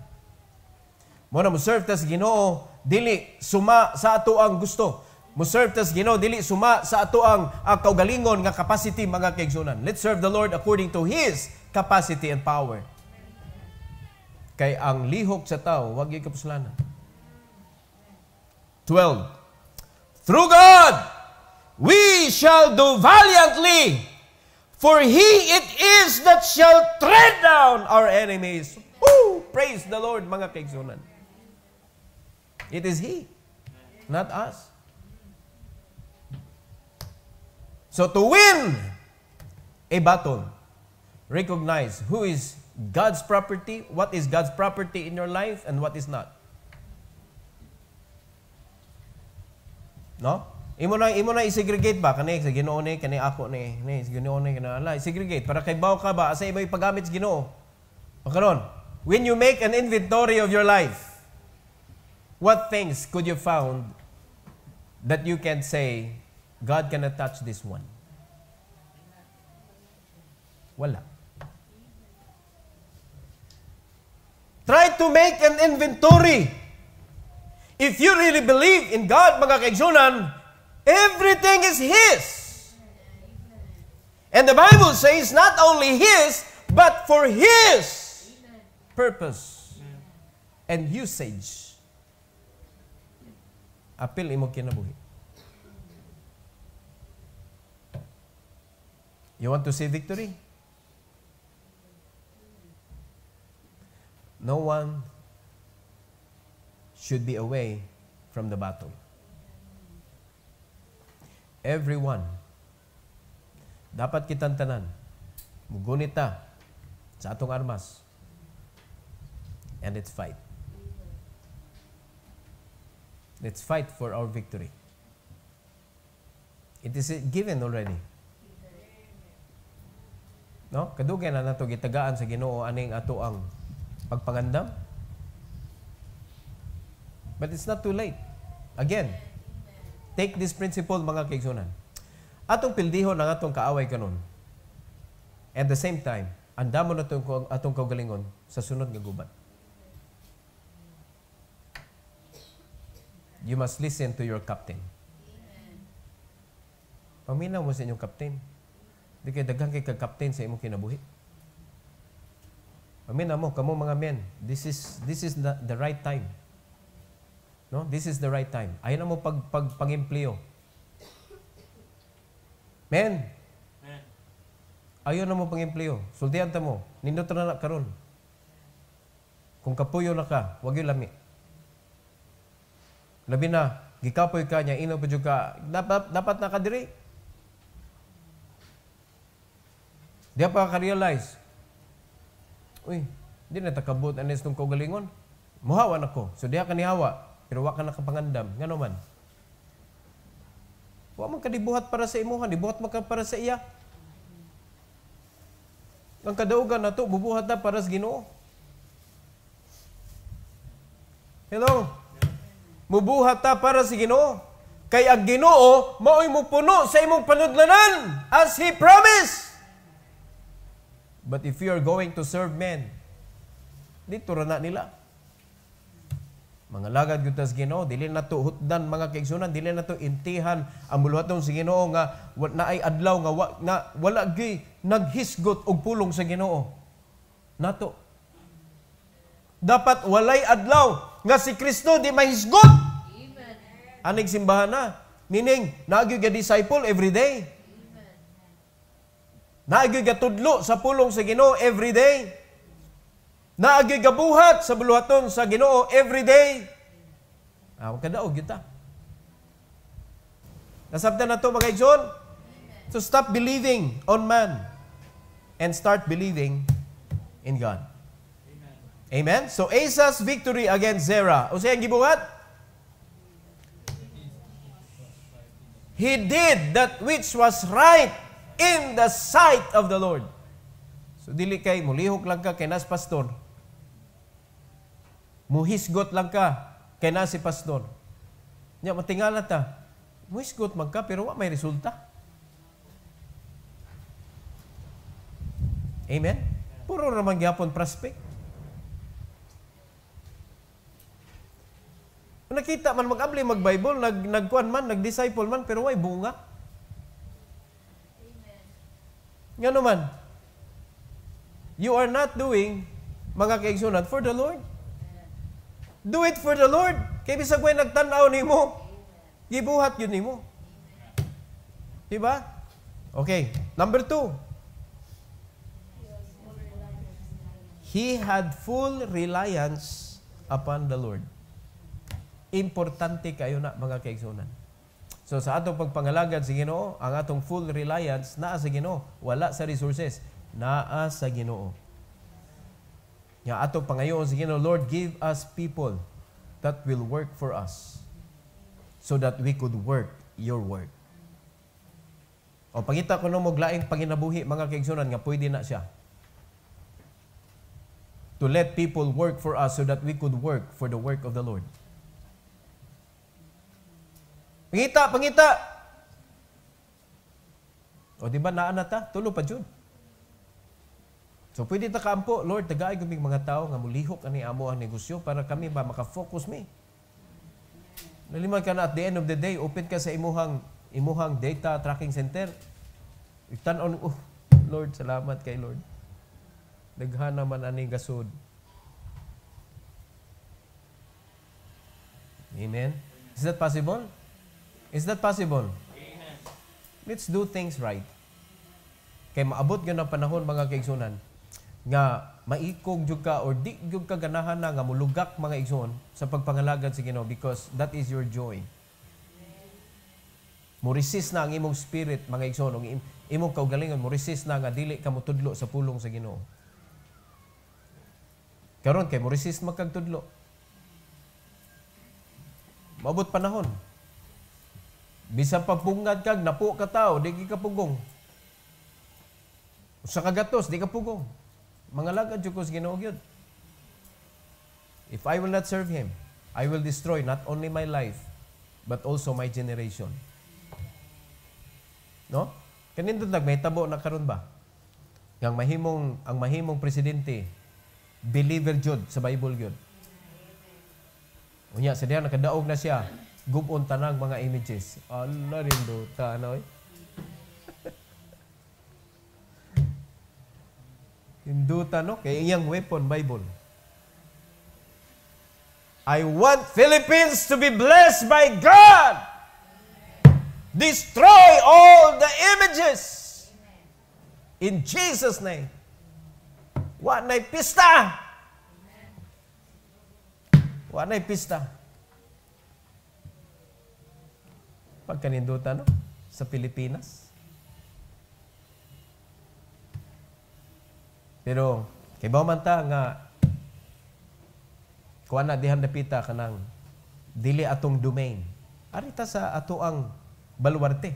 Muna mo serve tas Ginoo, dili suma sa ato ang gusto. Mo serve tas Ginoo, dili suma sa ato ang kaugalingon nga capacity mga kaigsunan. Let's serve the Lord according to His capacity and power. Kay ang lihok sa tao, wag yung kapuslanan. 12. Through God, we shall do valiantly, for He it is that shall tread down our enemies. Woo! Praise the Lord, mga kaigsunan. It is He, not us. So to win a battle, recognize who is God's property, what is God's property in your life, and what is not. No? Imo na i-segregate ba kani sa Ginoo ni kani ako ni sa Ginoo ni kana ala segregate para kay bawo ka ba asa imo ipagamit sa Ginoo. O karon, when you make an inventory of your life, what things could you found that you can say God cannot touch this one? Wala. Try to make an inventory. If you really believe in God, mga kaigsunan, everything is His. And the Bible says not only His, but for His purpose and usage. Apil imo kinabuhi. You want to see victory? No one should be away from the battle. Everyone. Dapat kitang tanan. Mugunit ta sa atong armas. And let's fight. Let's fight for our victory. It is given already. No? Kadugay na nato gitagaan sa Ginoo aning ato ang pagpangandam. But it's not too late. Again, take this principle, mga kaigsunan. Atong pildihon ang atong kaaway kanon. At the same time, andamon na atong kaugalingon sa sunod nga gubat. You must listen to your captain. Paminaw mo sa inyong captain. Di kay daghang kay kag-captain sa imong kinabuhi. Paminaw mo, kamo mga men, this is the right time. No? This is the right time. Ayaw na mo pag-empleo. Men, ayaw na mo pang-empleo. Sultihan ta mo. Nindot na karon. Kung kapuyo na ka, wag yung lami. Labi na, gikapoy ka niya, ino pa ka, dapat nakadiri. Di pa ka-realize. Uy, di na takabot anis itong kaugalingon. Muhawa na ko. So diha ka nihawa, pero wa ka nakapangandam. Nga naman. Wa man ka dibuhat para sa imuhan, dibuhat man ka para sa iya. Ang kadaugan na to, bubuhat na para sa Ginoo. Hello? Mubuhat ta para sa Ginoo. Kay ang Ginoo, mao'y mo puno sa imong panudlanan as He promised. But if you are going to serve men, dito na nila. Mga lagad yun tas Ginoo, dili na to hutdan mga kaigsunan, dili na to intihan ang buluhaton sa Ginoo nga naay adlaw nga wala gi naghisgot og pulong sa Ginoo. Nato. Dapat walay adlaw nga si Kristo di mahisgot. Amen. Aning simbahan na. Meaning, naagyo ga disciple every day. Naagyo'y gatudlo sa pulong sa Ginoo every day. Naagyo'y gabuhat sa buluhaton sa Ginoo every day. Kadaog yun ta. Nasabtan na ito mga igsoon. So stop believing on man and start believing in God. Amen? So Asa's victory against Zerah. O siyang gibuhat? He did that which was right in the sight of the Lord. So dili kay mulihok lang ka kay nas pastor. Muhisgot lang ka kay nas si pastor. Nya matingala ta. Muhisgot man ka pero wa may resulta. Amen. Puro naman gyapon prospect. Nakita man mag-abli mag-Bible, nagkuan man, nag-disciple man pero way bunga. Nga naman, you are not doing, mga kaigsunan, for the Lord. Do it for the Lord. Kaya bisag way nagtanaw ni mo, gibuhat yun ni mo. Diba? Okay, number 2. He had full reliance upon the Lord. Importante kayo na, mga kaigsunan. So sa atong pagpangalagad sa Ginoo, ang atong full reliance naa sa Ginoo, wala sa resources, naa sa Ginoo. Nga atong pangayoon sa Ginoo, Lord, give us people that will work for us so that we could work your work. O pangita ko no maglaing panginabuhi mga kaigsunan nga pwede na siya. To let people work for us so that we could work for the work of the Lord. Pangita. O di ba naa na ta? Tulo pa jud. So pwede ta kaampo, Lord, tagaay guming mga tao nga mulihok ani amo ang negosyo para kami ba maka-focus mi. Naliman ka na at the end of the day, open ka sa imuhang data tracking center. Tan-on, Lord, salamat kay Lord. Daghan naman ani gasod. Amen. Is that possible? Is that possible? Amen. Let's do things right. Kay maabot yun ang panahon, mga kaigsunan, nga maikog jud ka or di jud ka ganahan na nga mulugak mga igsoon sa pagpangalagad sa Ginoo because that is your joy. Mo resist na ang imong spirit, mga igsoon, ang imong kaugalingon, mo resist na nga dili ka motudlo sa pulong sa Ginoo. Karon kay mo resist magkagtudlo. Maabot panahon. Bisan pagpungad kag napo ka tao, di ka pugong. Sa kagatos, di ka pugong. Mga lagad jud ko sa Ginoo gyud. If I will not serve Him, I will destroy not only my life, but also my generation. No? Kanindot may tabo na karon ba? Ang mahimong presidente, believer jud sa Bible jud. Unya, sa diyan nakadaog na siya, gubon tanang mga images. Allah rin do, tanoy. Hinduta, no? Kaya iyang weapon, Bible. I want Philippines to be blessed by God. Destroy all the images. In Jesus' name. Wa na'y pista. Wa na'y pista. Pagkaninduta, no? Sa Pilipinas. Pero, kay man ta nga, kuha na dihan napita ka ng dili atong domain. Arita sa ato ang baluarte.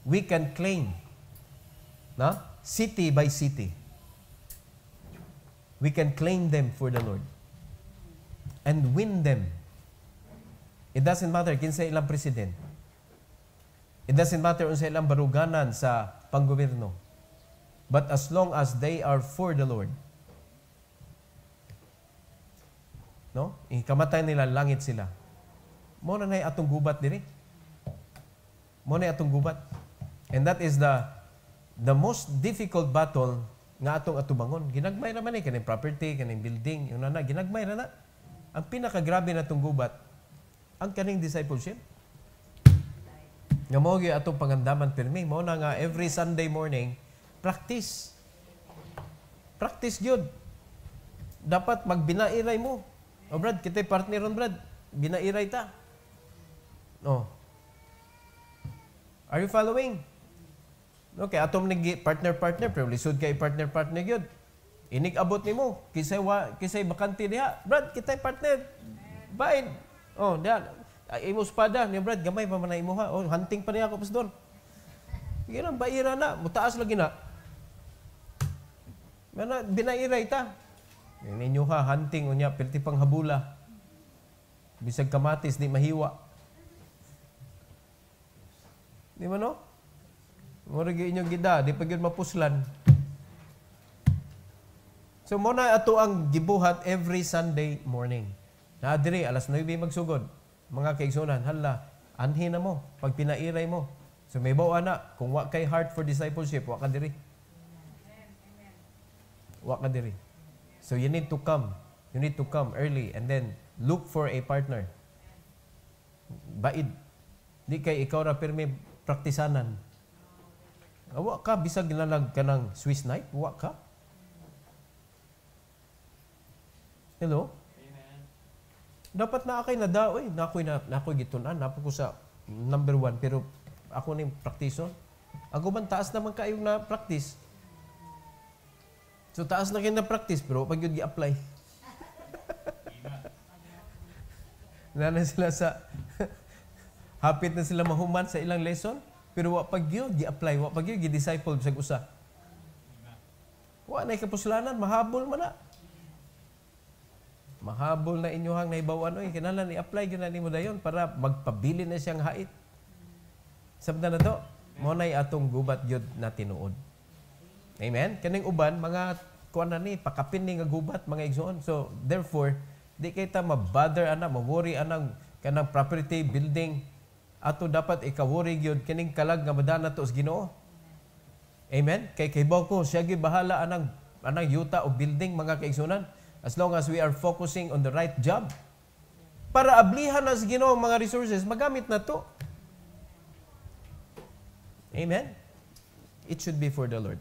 We can claim, na? City by city. We can claim them for the Lord. And win them. It doesn't matter kinsa ilang president. It doesn't matter unsa ilang baruganan sa panggobyerno. But as long as they are for the Lord. No? Ikamatay nila, langit sila. Mo na atong gubat diri. Mo na atong gubat. And that is the most difficult battle nga atong atubangon. Ginagmay naman kaning property, kaning building, yung na ginagmay na. Ang pinakagrabe na atong gubat, ang kaning discipleship. Nga mo gyud atong pangandaman pirmi, mo na nga every Sunday morning practice. Practice gyud. Dapat magbinairay mo. O Brad, kita'y partner ron, Brad. Binairay ta. No. Are you following? Okay, atong nagi partner-partner, pero lisod kay partner-partner gyud. Inig abot nimo, kisay bakante diha. Brad, kita'y partner. Bain. Oh, diha. Imo espada ni Brad, gamay pa man na imo ha. Oh, hunting pa niya ako pastor. Ginang baira na, mutaas lagi na. Mana binairay ta. Ninyo ha, hunting unya, pilti pang habula. Bisag kamatis, di mahiwa. Di man no? Murag inyong gida, di pa yun mapuslan. So, muna ato ang gibuhat every Sunday morning. Na diri, alas 9 magsugod. Mga kaigsunan, hala, anhin na mo, pag pinairay mo. So, may bawa na, kung wa kay heart for discipleship, wa ka diri. Wa ka diri. So, you need to come. You need to come early and then look for a partner. Baid. Di kay ikaw ra pirmi praktisanan. Wa ka, bisag ginalag ka ng Swiss night, wa ka. Hello? Amen. Dapat na akay nadaoy, nakoy gitunan, napo ko sa number 1, pero ako ni praktison. Ako man taas naman kayong na practice. So taas na kayo na practice, pero pag yun i-apply. Nana sila sa hapit na sila mahuman sa ilang lesson, pero wa pag yun i-apply, wa pag yun i-disciple sa usa. Wa na kapuslanan, mahabol man na. Mahabol na inyohang naibawan, oy, kinahanglan i-apply gyud na nimo dayon para magpabili na siyang hait. Sabda na to, mo nay atong gubat gyud na tinuod. Amen. Kaning uban mga kuan na ni pakapin ni nga gubat mga igsoon. So therefore, di kay ta ma-bother ana, ma-worry anang kanang property, building. Ato dapat ika-worry gyud kining kalag nga madana to sa Ginoo. Amen. Kay kibaw ko siya gyud bahala anang yuta o building mga kaigsunan. As long as we are focusing on the right job. Para ablihan na sa Ginoo mga resources, magamit na to. Amen? It should be for the Lord.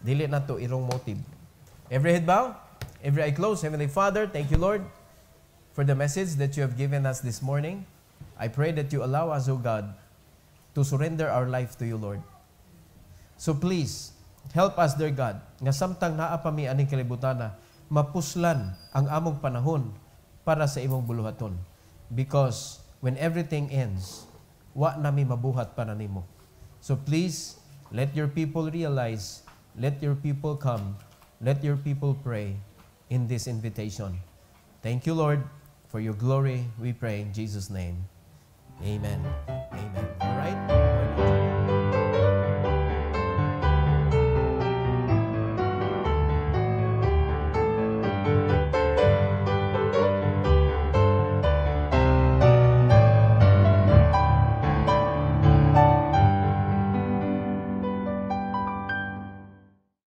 Dili na to irong motive. Every head bow, every eye closed. Heavenly Father, thank you, Lord, for the message that you have given us this morning. I pray that you allow us, O God, to surrender our life to you, Lord. So please, help us, dear God, nga samtang naa pa mi aning kalibutan na, mapuslan ang among panahon para sa imong buluhaton. Because when everything ends, wa nami mabuhat para nimo. So please, let your people realize, let your people come, let your people pray in this invitation. Thank you, Lord, for your glory, we pray in Jesus' name. Amen. Amen.